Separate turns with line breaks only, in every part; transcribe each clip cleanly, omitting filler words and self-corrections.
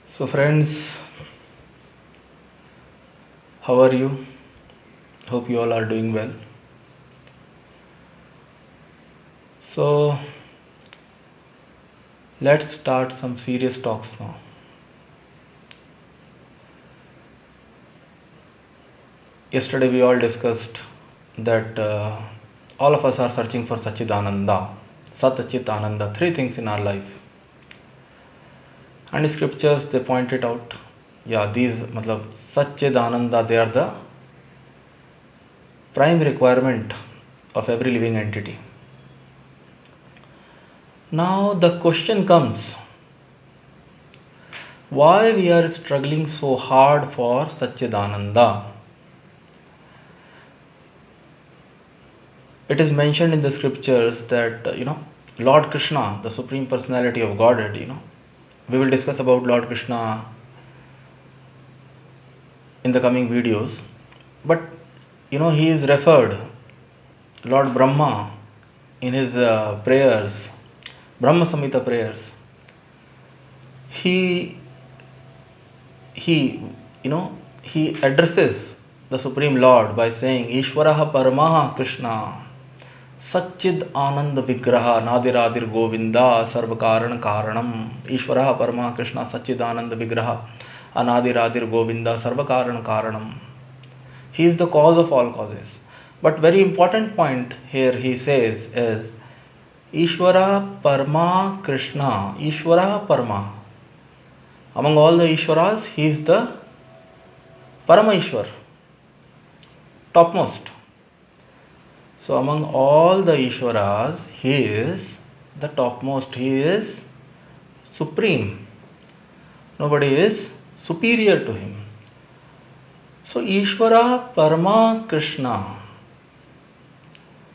So, friends, how are you? Hope you all are doing well. So, let's start some serious talks now. Yesterday, we all discussed that all of us are searching for Sachidananda, Sat Chit Ananda, three things in our life. And in scriptures, they pointed out, these, Sachidananda, they are the prime requirement of every living entity. Now, the question comes, why we are struggling so hard for Satchidananda? It is mentioned in the scriptures that Lord Krishna, the Supreme Personality of Godhead, we will discuss about Lord Krishna in the coming videos, but he is referred, Lord Brahma, in his prayers, Brahma Samhita prayers, he he addresses the Supreme Lord by saying, Ishwaraha Paramaha Krishna Satchid Anand Vigraha Nadiradir Govinda Sarvakaran Karanam. Ishwaraha Parama Krishna Satchid Anand Vigraha Anadiradir Govinda Sarvakaran Karanam. He is the cause of all causes. But very important point here he says is Ishwara Parama Krishna. Ishwara Parama. Among all the Ishwaras, he is the Parameshwar, topmost. So among all the Ishwaras, he is the topmost, he is supreme. Nobody is superior to him. So Ishvara Parama Krishna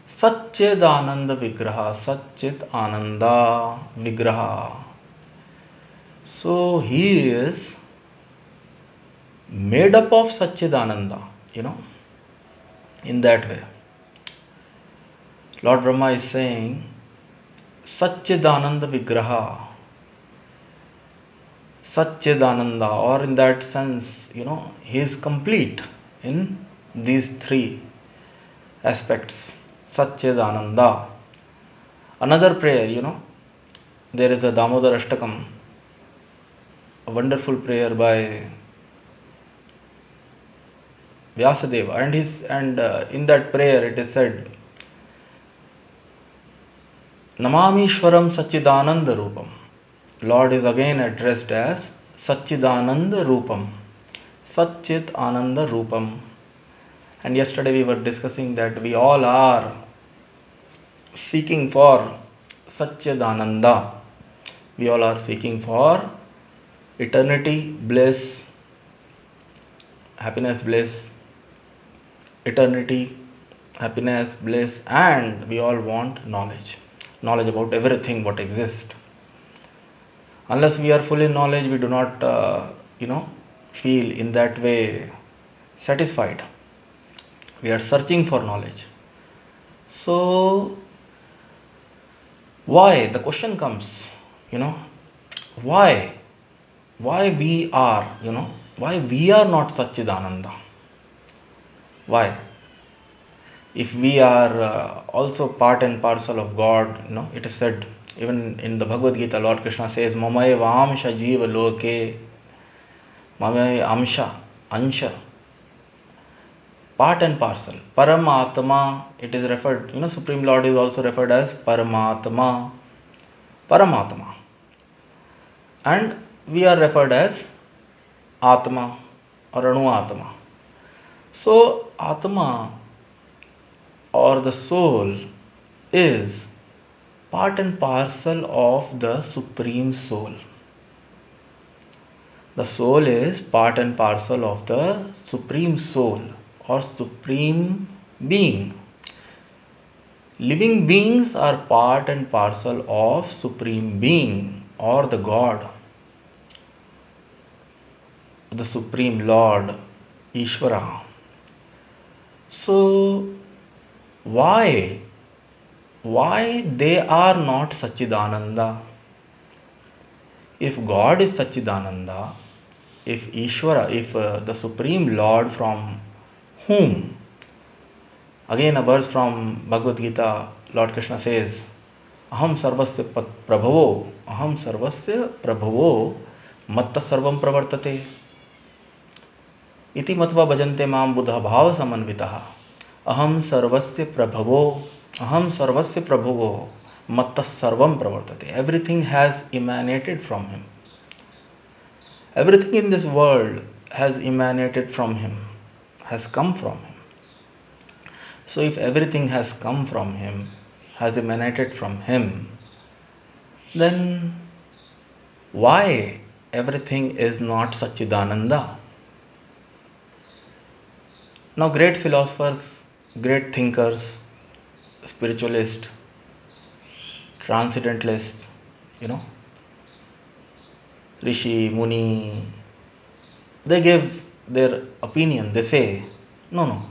Satchid Ananda Vigraha, Satchit Ananda Vigraha. So he is made up of Satchidananda, in that way. Lord Brahma is saying Satchidananda Vigraha, Satchidananda, or in that sense, he is complete in these three aspects. Satchidananda. Another prayer, there is a Damodar Ashtakam, a wonderful prayer by Vyasadeva, and in that prayer it is said, Namamishwaram Satchidananda Rupam. Lord is again addressed as Satchidananda Rupam, Satchit Ananda Rupam. And yesterday we were discussing that we all are seeking for Satchidananda. We all are seeking for eternity, bliss, happiness, bliss, eternity, happiness, bliss, and we all want knowledge about everything what exists. Unless we are full in knowledge, we do not feel in that way satisfied. We are searching for knowledge. So why, the question comes, why we are not Satchidananda? Why? If we are also part and parcel of God, it is said, even in the Bhagavad Gita, Lord Krishna says, Mamaya Vamsha Jiva Loke, Mamaya Amsha, Ansha, part and parcel. Paramatma, it is referred, Supreme Lord is also referred as Paramatma, Paramatma. And we are referred as Atma or Anu Atma. So, Atma or the soul is part and parcel of the Supreme Soul. The soul is part and parcel of the Supreme Soul or Supreme Being. Living beings are part and parcel of Supreme Being or the God, the Supreme Lord, Ishvara. So, why they are not Satchidananda? If God is Satchidananda, if Ishvara, if the Supreme Lord, from whom, again a verse from Bhagavad Gita, Lord Krishna says, Aham sarvasya prabhavo matta sarvam pravartate इति मत्वा भजन्ते मां बुधा भाव समन्वितः अहम सर्वस्य प्रभुवो मत्तः सर्वं प्रवर्तते. Everything has emanated from him. Everything in this world has emanated from him, has come from him. So if everything has come from him, has emanated from him, then why everything is not Satchidananda? Now, great philosophers, great thinkers, spiritualists, transcendentalists, Rishi, Muni, they give their opinion. They say, no,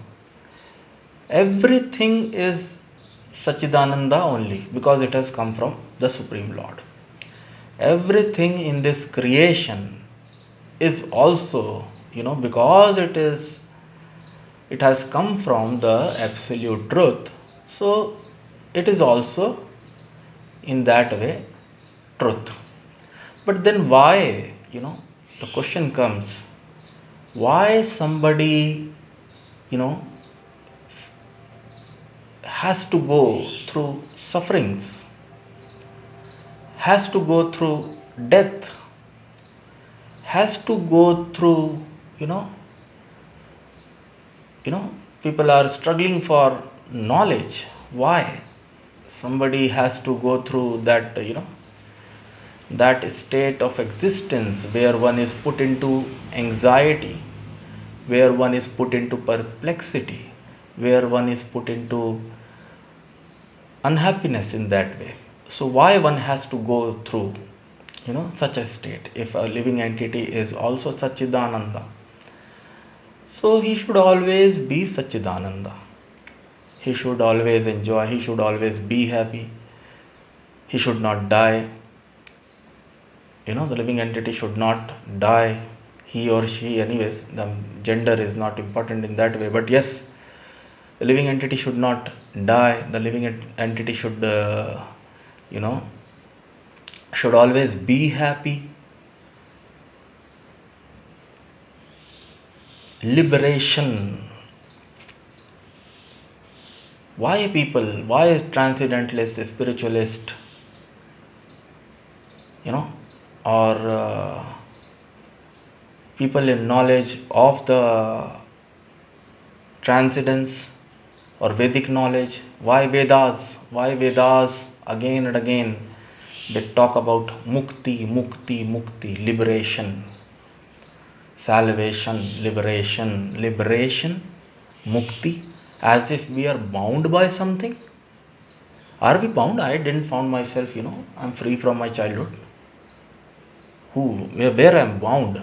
everything is Satchidananda only because it has come from the Supreme Lord. Everything in this creation is also, because it has come from the absolute truth, so it is also in that way truth. But then why, the question comes, why somebody, has to go through sufferings, has to go through death, has to go through, people are struggling for knowledge. Why somebody has to go through that, that state of existence where one is put into anxiety, where one is put into perplexity, where one is put into unhappiness in that way? So why one has to go through, such a state if a living entity is also Satchidananda? So he should always be Satchidananda. He should always enjoy. He should always be happy. He should not die. The living entity should not die. He or she, anyways, the gender is not important in that way. But yes, the living entity should not die. The living entity should, should always be happy. Liberation. Why transcendentalists, spiritualists, or people in knowledge of the transcendence or Vedic knowledge, why Vedas again and again they talk about mukti, liberation, salvation, liberation, mukti, as if we are bound by something. Are we bound? I didn't found myself, I'm free from my childhood. Where I am bound,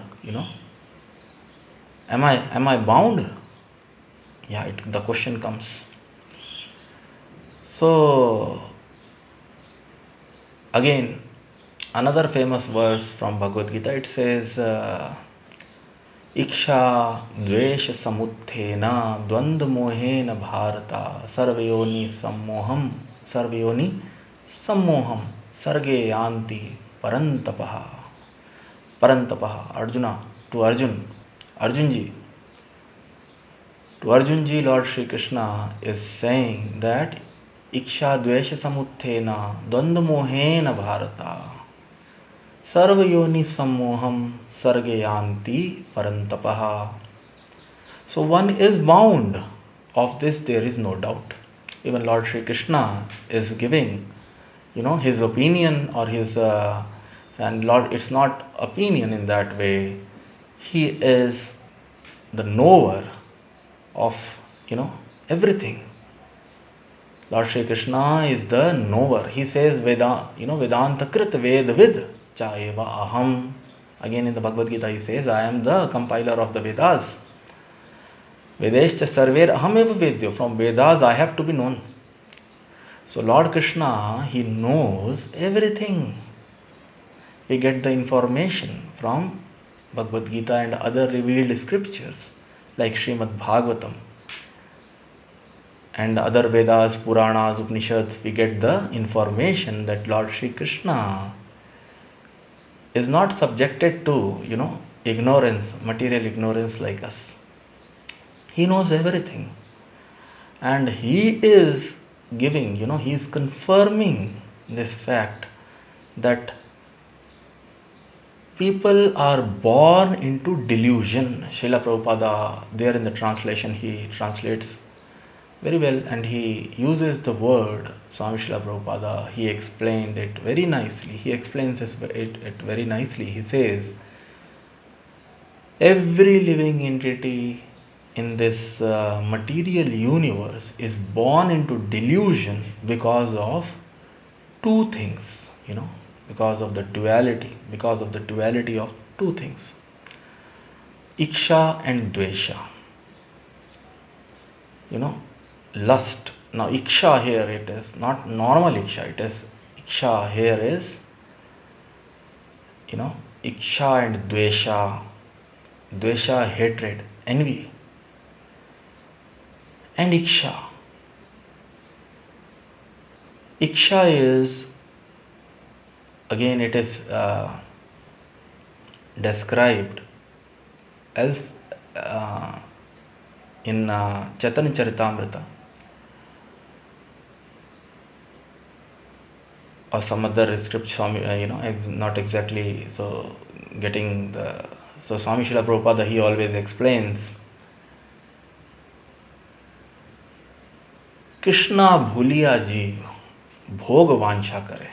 Am I bound? Yeah, the question comes. So, again, another famous verse from Bhagavad Gita, it says, Iksha dvesha samuthena dvand mohena bharata sarvayoni sammoham sarge yanti parantapaha. Arjuna, to Arjunji, Lord Shri Krishna is saying that Iksha dvesha samuthena dvand mohena bharata sarvayoni sammoham sargayanti parantapaha. So one is bound. Of this there is no doubt. Even Lord Shri Krishna is giving, his opinion or his and Lord, it's not opinion in that way. He is the knower of, everything. Lord Shri Krishna is the knower. He says Vedanta krit Vedvid chaeva aham. Again in the Bhagavad Gita he says, I am the compiler of the Vedas. Vedescha sarver ahameva vedyo. From Vedas I have to be known. So Lord Krishna, he knows everything. We get the information from Bhagavad Gita and other revealed scriptures like Srimad Bhagavatam and other Vedas, Puranas, Upanishads, we get the information that Lord Sri Krishna is not subjected to, ignorance, material ignorance like us. He knows everything. And he is giving, he is confirming this fact that people are born into delusion. Srila Prabhupada, there in the translation, he translates very well and he uses the word, Swami Srila Prabhupada, he explained it very nicely. He explains it very nicely. He says, every living entity in this material universe is born into delusion because of two things, because of the duality of two things, iksha and dvesha, lust. Now iksha here, it is not normal iksha, it is iksha here is, iksha and dvesha hatred, envy, and iksha is, again it is described as in Chaitanya Charitamrita or some other script, Swami, not exactly so getting the. So Swami Srila Prabhupada, he always explains, Krishna भूलिया जीव भोग वांछा करे.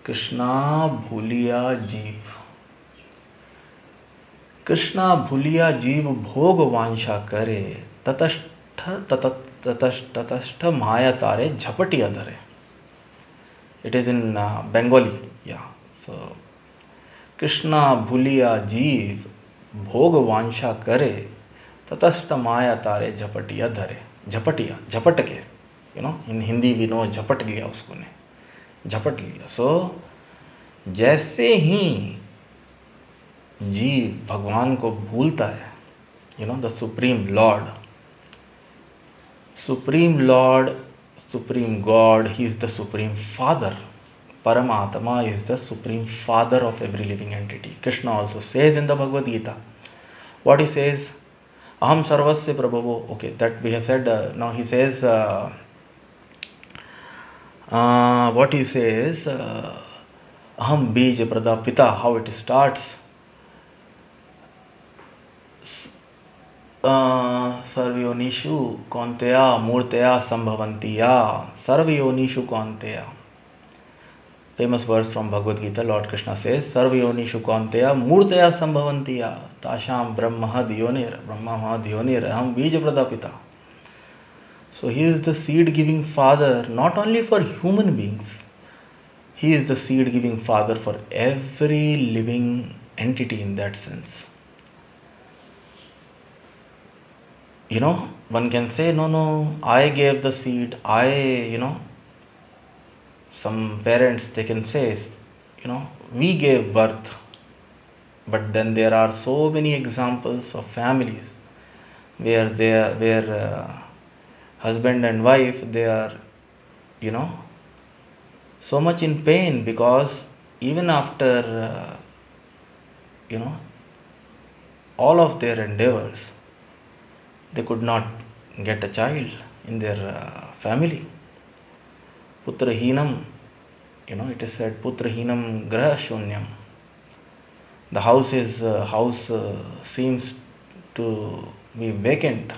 कृष्णा भूलिया जीव भोग वांछा करे, ततस्थ माया तारे झपटिया धरे. It is in Bengali. Yeah. So Krishna भूलिया जीव भोग वांछा करे, ततस्थ माया तारे झपटिया धरे. झपट के, in Hindi we know झपट लिया उसको ने, झपट लिया. So जैसे ही जीव भगवान को भूलता है, the Supreme Lord, Supreme God, He is the Supreme Father. Paramatma is the Supreme Father of every living entity. Krishna also says in the Bhagavad Gita, what he says, Aham Sarvasya Prabhavo. Okay, that we have said. Now he says, what he says, Aham Bija Pradapita, how it starts. Sarvyonishu Kaunteya Murteya Sambhavantiya. Sarvyonishu Kaunteya. Famous verse from Bhagavad Gita, Lord Krishna says, Sarvyonishu Kaunteya Murteya Sambhavantiya. Tasham Brahma Dhyonir Aham Bija Pradapita. So he is the seed giving father not only for human beings, he is the seed giving father for every living entity in that sense. One can say, no, I gave the seed, some parents, they can say, we gave birth. But then there are so many examples of families where husband and wife, they are, so much in pain because even after, all of their endeavors, they could not get a child in their family. Putrahinam, it is said, Putrahinam Graha Shunyam. The house seems to be vacant,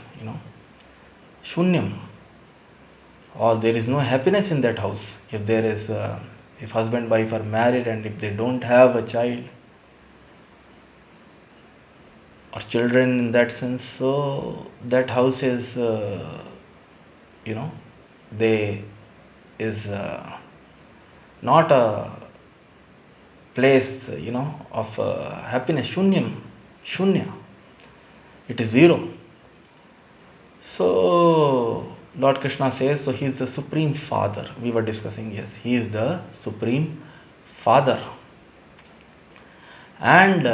Shunyam. Or there is no happiness in that house. If husband and wife are married and if they don't have a child or children in that sense, so that house is, not a place, of happiness. Shunya. It is zero. So Lord Krishna says, so he is the Supreme Father. We were discussing, yes, he is the Supreme Father. And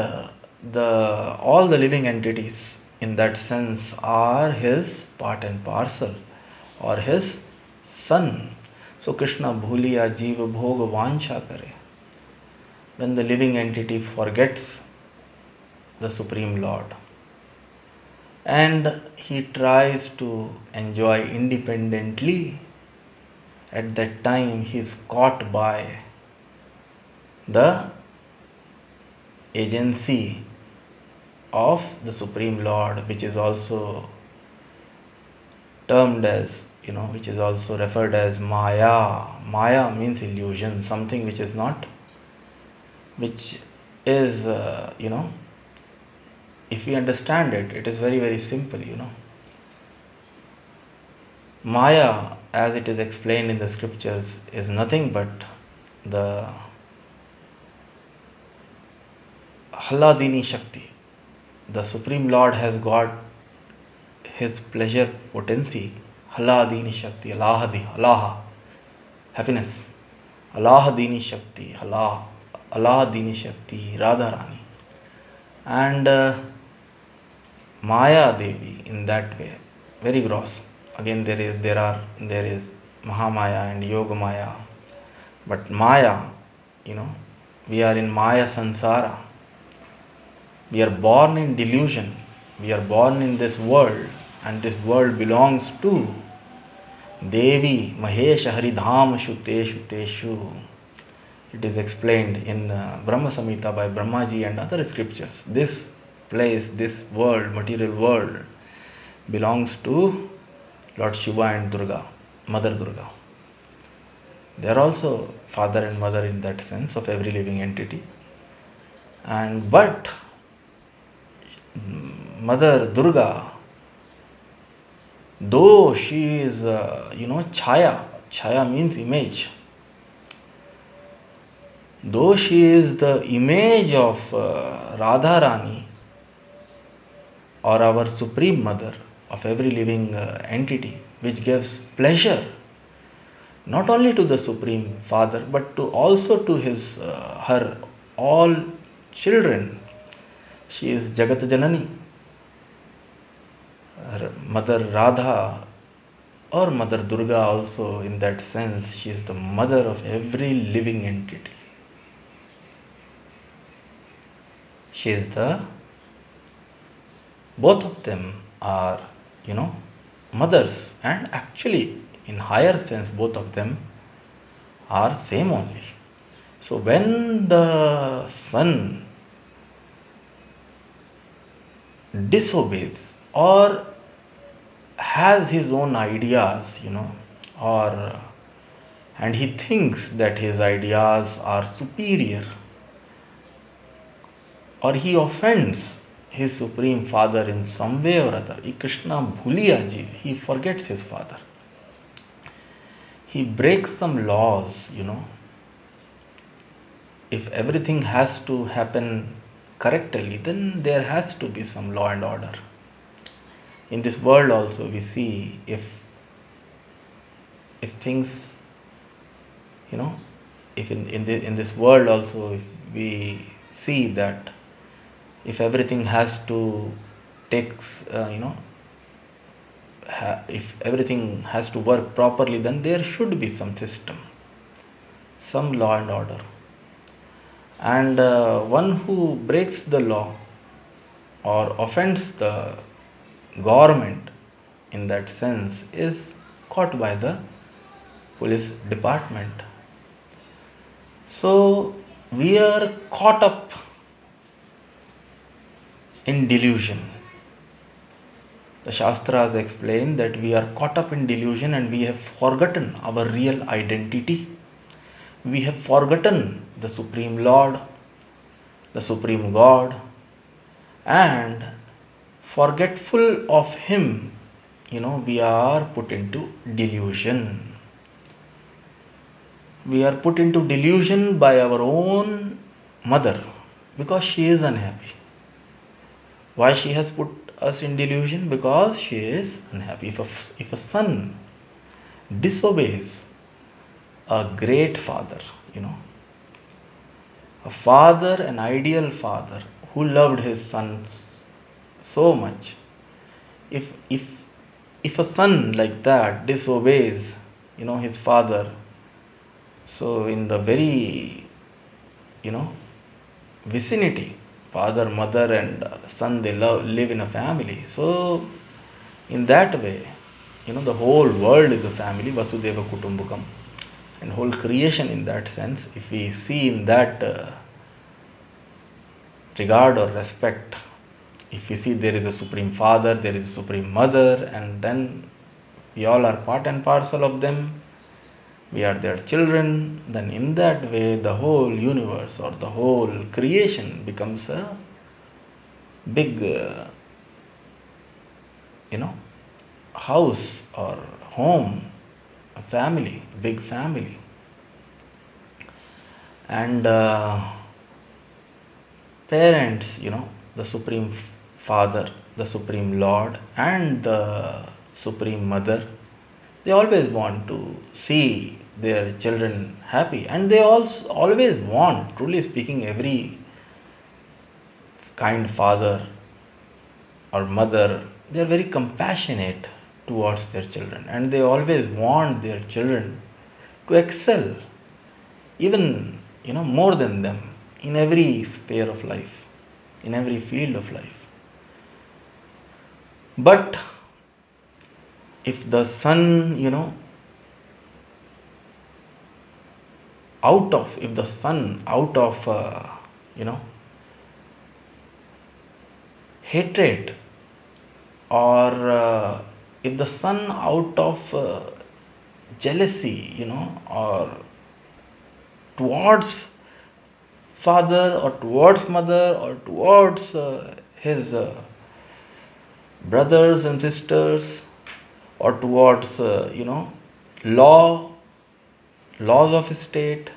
the all the living entities in that sense are his part and parcel, or his son. So Krishna bhuliya jeev bhog vancha kare. When the living entity forgets the Supreme Lord and he tries to enjoy independently, at that time he is caught by the agency of the Supreme Lord, which is also termed as, which is also referred as Maya. Maya means illusion, something which is not, which is, if we understand it, it is very, very simple, Maya, as it is explained in the scriptures, is nothing but the Halladini Shakti. The Supreme Lord has got his pleasure potency, Halladini Shakti, Allaha, happiness, Allahadini Shakti, Allahadini Shakti, Radharani. And Maya Devi in that way, very gross. Again, there is Mahamaya and Yoga Maya. But Maya, we are in Maya Sansara. We are born in delusion. We are born in this world, and this world belongs to Devi Mahesha Haridham Shute Shuteshu. It is explained in Brahma Samhita by Brahmaji and other scriptures. This place, this world, material world, belongs to Lord Shiva and Durga, Mother Durga. They are also father and mother in that sense of every living entity. But Mother Durga, though she is, Chaya means image. Though she is the image of Radharani, or our Supreme Mother of every living entity, which gives pleasure not only to the Supreme Father but also to her all children. She is Jagat Janani. Her Mother Radha or Mother Durga also, in that sense, she is the mother of every living entity. She is both of them are, mothers, and actually in higher sense both of them are same only. So when the son disobeys or has his own ideas, and he thinks that his ideas are superior, or he offends his Supreme Father in some way or other, Krishna bhuliya jeev, he forgets his father. He breaks some laws, If everything has to happen correctly, then there has to be some law and order. In this world also we see if things, if in this world also if we see that if everything has to take, if everything has to work properly, then there should be some system, some law and order. And one who breaks the law or offends the government in that sense is caught by the police department. So we are caught up in delusion. The Shastras explain that we are caught up in delusion and we have forgotten our real identity. We have forgotten the Supreme Lord, the Supreme God, and forgetful of Him, we are put into delusion. We are put into delusion by our own mother because she is unhappy. Why she has put us in delusion? Because she is unhappy. If a son disobeys a great father, A father, an ideal father who loved his son so much. If if if a son like that disobeys, his father, so in the very, you know, vicinity, father, mother, and son, they live in a family. So in that way, the whole world is a family, Vasudeva Kutumbakam, and whole creation in that sense, if we see in that regard or respect, if we see there is a supreme father, there is a supreme mother, and then we all are part and parcel of them, we are their children, then in that way the whole universe or the whole creation becomes a big house or home, a family, big family. And parents, the supreme father, the supreme lord, and the supreme mother, they always want to see their children happy, and they also always want, truly speaking, every kind father or mother, they are very compassionate towards their children, and they always want their children to excel, even more than them, in every sphere of life, in every field of life. But if the son, if the son out of hatred, or if the son out of jealousy, or towards father or towards mother or towards his brothers and sisters, or towards law laws of state,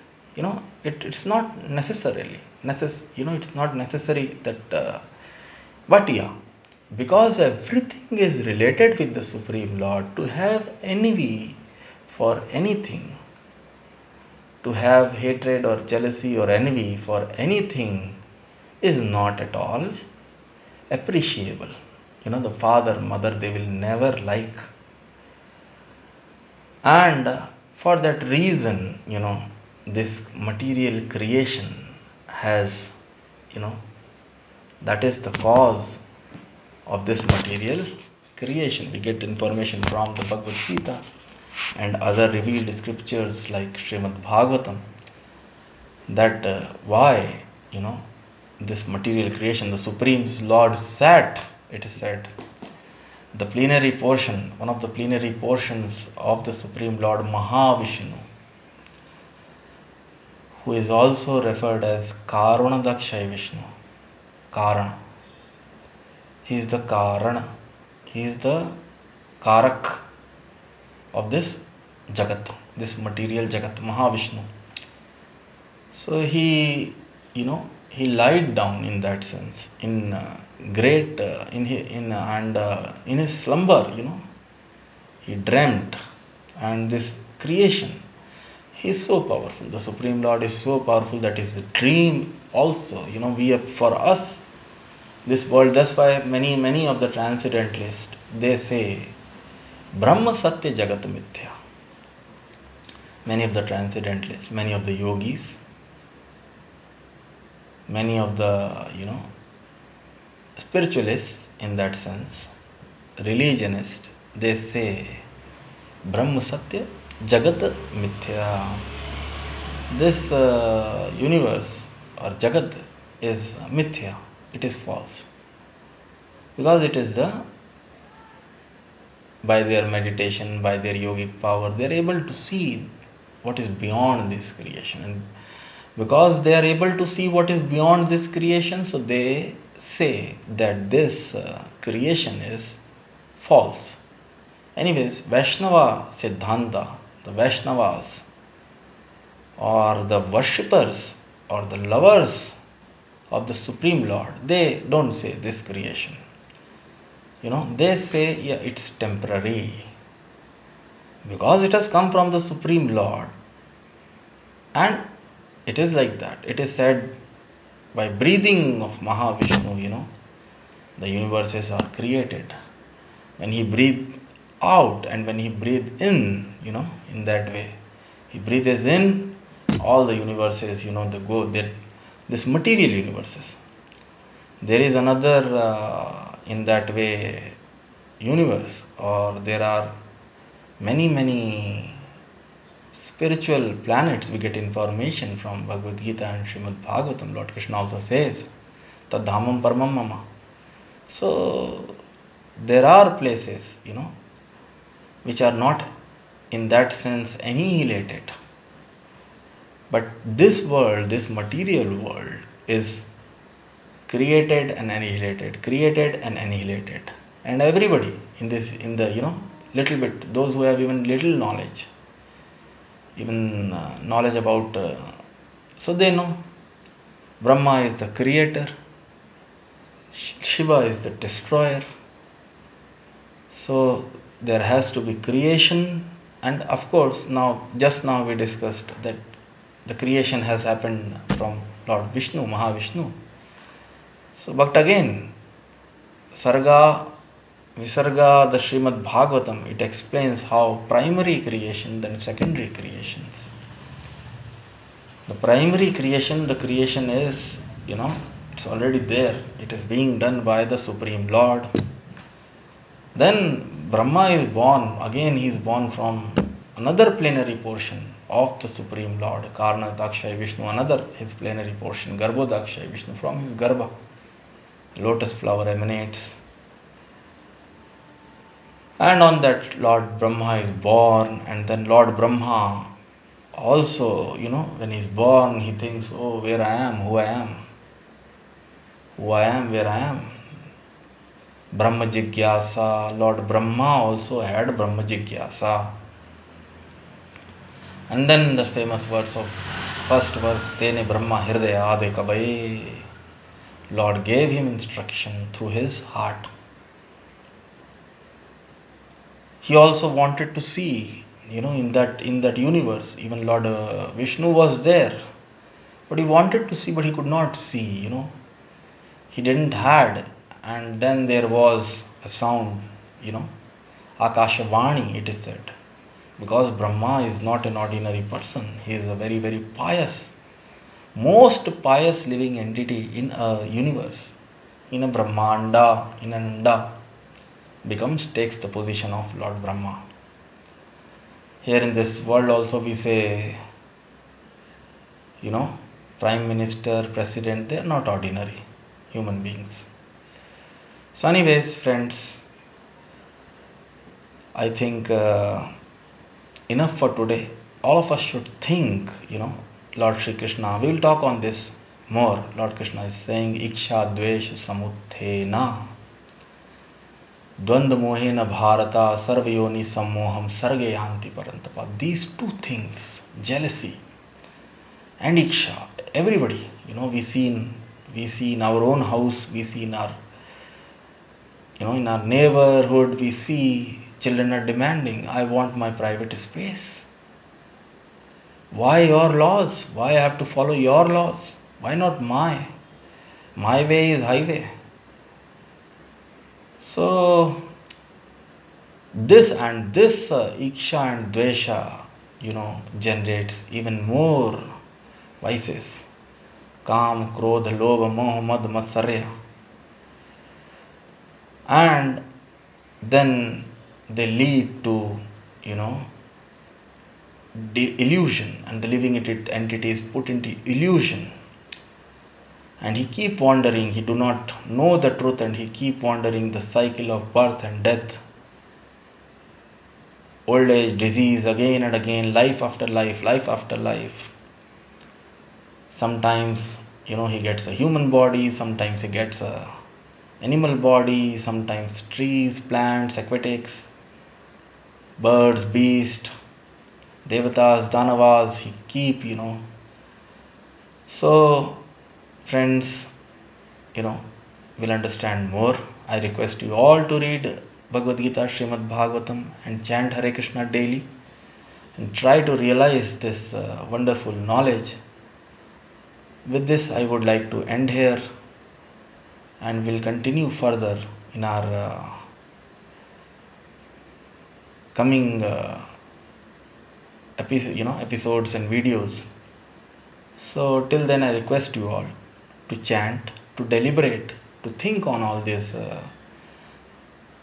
it's not necessarily it's not necessary that but yeah, because everything is related with the supreme lord, to have envy for anything, to have hatred or jealousy or envy for anything, is not at all appreciable. The father, mother, they will never like. And for that reason, this material creation has, that is the cause of this material creation. We get information from the Bhagavad Gita and other revealed scriptures like Srimad Bhagavatam, that why, this material creation, the Supreme Lord sat, it is said, the plenary portion, one of the plenary portions of the Supreme Lord Mahavishnu, who is also referred as Karanadakshay Vishnu. Karana. He is the Karana. He is the Karak of this Jagat, this material Jagat, Mahavishnu. So he, he lied down in that sense, in great, in his slumber, he dreamt, and this creation, he is so powerful. The Supreme Lord is so powerful that his dream also, we are, for us, this world. That's why many of the transcendentalists, they say Brahma Satya Jagat Mithya. Many of the transcendentalists, many of the yogis, many of the spiritualists in that sense, religionists, they say Brahma Satya Jagat Mithya. This universe or Jagat is Mithya, it is false, because it is by their meditation, by their yogic power, they are able to see what is beyond this creation, and because they are able to see what is beyond this creation, so they say that this creation is false. Anyways, Vaishnava Siddhanta, the Vaishnavas, or the worshippers or the lovers of the Supreme Lord, they don't say this creation. They say, yeah, it's temporary, because it has come from the Supreme Lord, and It is like that. It is said by breathing of Mahavishnu, the universes are created. When he breathes out and when he breathes in, in that way, he breathes in all the universes, they go, this material universes. There is another in that way universe, or there are many spiritual planets. We get information from Bhagavad Gita and Srimad Bhagavatam. Lord Krishna also says, Tadhamam Paramam Mama. So there are places, which are not in that sense annihilated. But this world, this material world, is created and annihilated. And everybody in the little bit, those who have even little knowledge, even knowledge about, so they know Brahma is the creator, Shiva is the destroyer. So there has to be creation, and of course, just now we discussed that the creation has happened from Lord Vishnu, Mahavishnu. So, but again, Sarga, Visarga, the Srimad Bhagavatam, it explains how primary creation, then secondary creations. The primary creation, the creation is, it's already there. It is being done by the Supreme Lord. Then Brahma is born, again he is born from another plenary portion of the Supreme Lord, Karna Dakshay Vishnu, another his plenary portion, Garbho Dakshay Vishnu, from his Garbha. Lotus flower emanates. And on that Lord Brahma is born, and then Lord Brahma also, when he is born, he thinks, oh, where I am, who I am, where I am. Brahma Jigyasa, Lord Brahma also had Brahma Jigyasa. And then the famous verse of first verse, Tene Brahma Hirdaya Ade Kabai. Lord gave him instruction through his heart. He also wanted to see, in that universe, even Lord Vishnu was there, but he wanted to see, but he could not see, he didn't had. And then there was a sound, Akashavani, it is said, because Brahma is not an ordinary person. He is a very, very pious, most pious living entity in a universe, in a Brahmanda, in an Anda, takes the position of Lord Brahma. Here in this world also we say, Prime Minister, President, they are not ordinary human beings. So anyways, friends, I think enough for today. All of us should think, Lord Sri Krishna, we will talk on this more. Lord Krishna is saying, Iksha Dvesh Samuthena Dvanda Mohena Bharata Sarvayoni Sammoham Sarge Yanti Parantapa. These two things, jealousy and Iksha, everybody, we see in our own house, we see in our neighborhood, we see children are demanding, I want my private space. Why your laws? Why I have to follow your laws? Why not my? My way is highway. So this Iksha and Dvesha, generates even more vices. Kam, Krodha, Lobha, Moha, Mad, Matsarya. And then they lead to, illusion, and the living entity is put into illusion. And he keep wandering, he do not know the truth, and he keep wandering the cycle of birth and death, old age, disease, again and again, life after life. Sometimes, he gets a human body, sometimes he gets a animal body, sometimes trees, plants, aquatics, birds, beasts, devatas, danavas, he keep, So, friends, will understand more. I request you all to read Bhagavad Gita, Srimad Bhagavatam, and chant Hare Krishna daily, and try to realize this wonderful knowledge With this, I would like to end here, and we'll continue further in our coming episodes and videos. So till then, I request you all to chant, to deliberate, to think on all these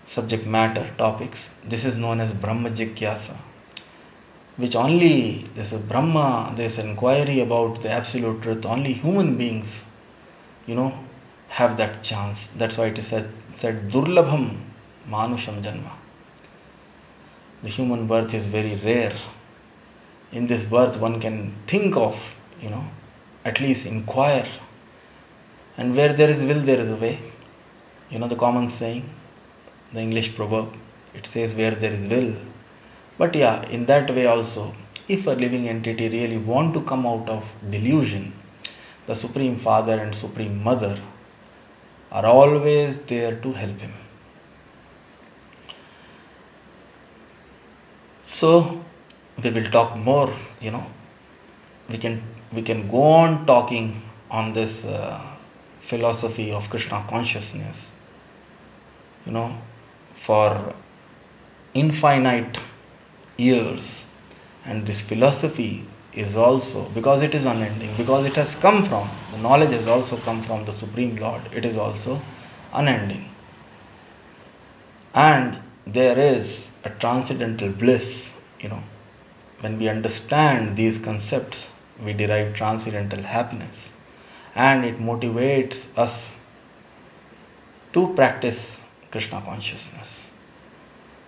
subject matter topics. This is known as Brahma Jigyasa, which only this Brahma, this inquiry about the absolute truth, only human beings, have that chance. That's why it is said Durlabham Manusham Janma. The human birth is very rare. In this birth, one can think of, at least inquire. And where there is will, there is a way. The common saying, the English proverb, it says where there is will. But yeah, in that way also, if a living entity really want to come out of delusion, the Supreme Father and Supreme Mother are always there to help him. So we will talk more, we can go on talking on this philosophy of Krishna consciousness, for infinite years. And this philosophy is also, because it is unending, because it has come from, the knowledge has also come from the Supreme Lord, it is also unending. And there is a transcendental bliss, when we understand these concepts, we derive transcendental happiness, and it motivates us to practice Krishna consciousness.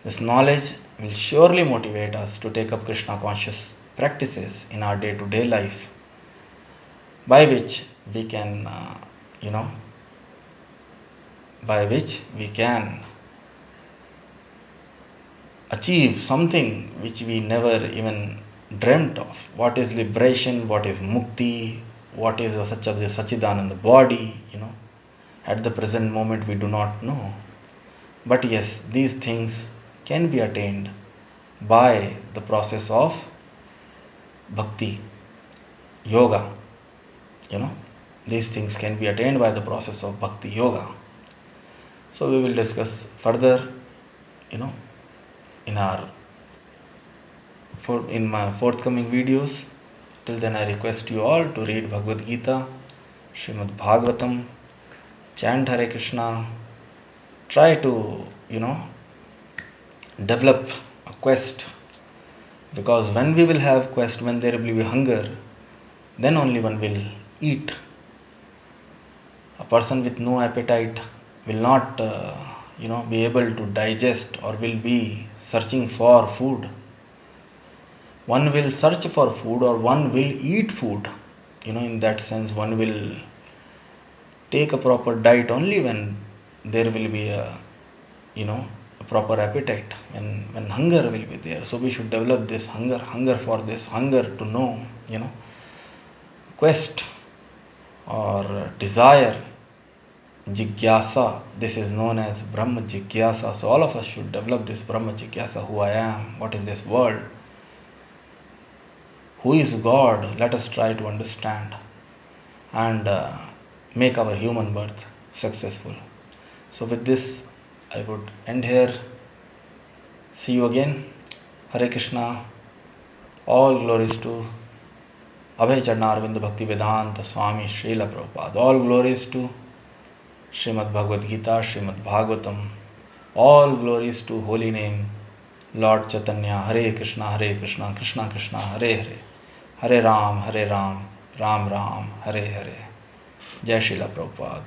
This knowledge will surely motivate us to take up Krishna conscious practices in our day-to-day life, by which we can, achieve something which we never even dreamt of. What is liberation? What is mukti? What is such a Sachidananda body? At the present moment we do not know. But yes, these things can be attained by the process of bhakti, yoga. These things can be attained by the process of bhakti yoga. So we will discuss further, in my forthcoming videos. Till then, I request you all to read Bhagavad Gita, Srimad Bhagavatam, chant Hare Krishna, try to, develop a quest, because when we will have quest, when there will be hunger, then only one will eat. A person with no appetite will not, be able to digest, or will be searching for food. One will search for food, or one will eat food. In that sense, one will take a proper diet only when there will be a proper appetite, when hunger will be there. So we should develop this hunger for this, hunger to know, quest or desire, jigyasa. This is known as Brahma Jigyasa. So all of us should develop this Brahma Jigyasa. Who I am, what is this world, who is God? Let us try to understand and make our human birth successful. So with this, I would end here. See you again. Hare Krishna. All glories to Abhay Charnarvind Bhakti Vedanta Swami Srila Prabhupada. All glories to Srimad Bhagavad Gita, Srimad Bhagavatam. All glories to holy name Lord Chaitanya. Hare Krishna, Krishna Krishna, Hare Hare. Hare Ram, Ram Ram, Hare Hare. Jai Srila Prabhupada.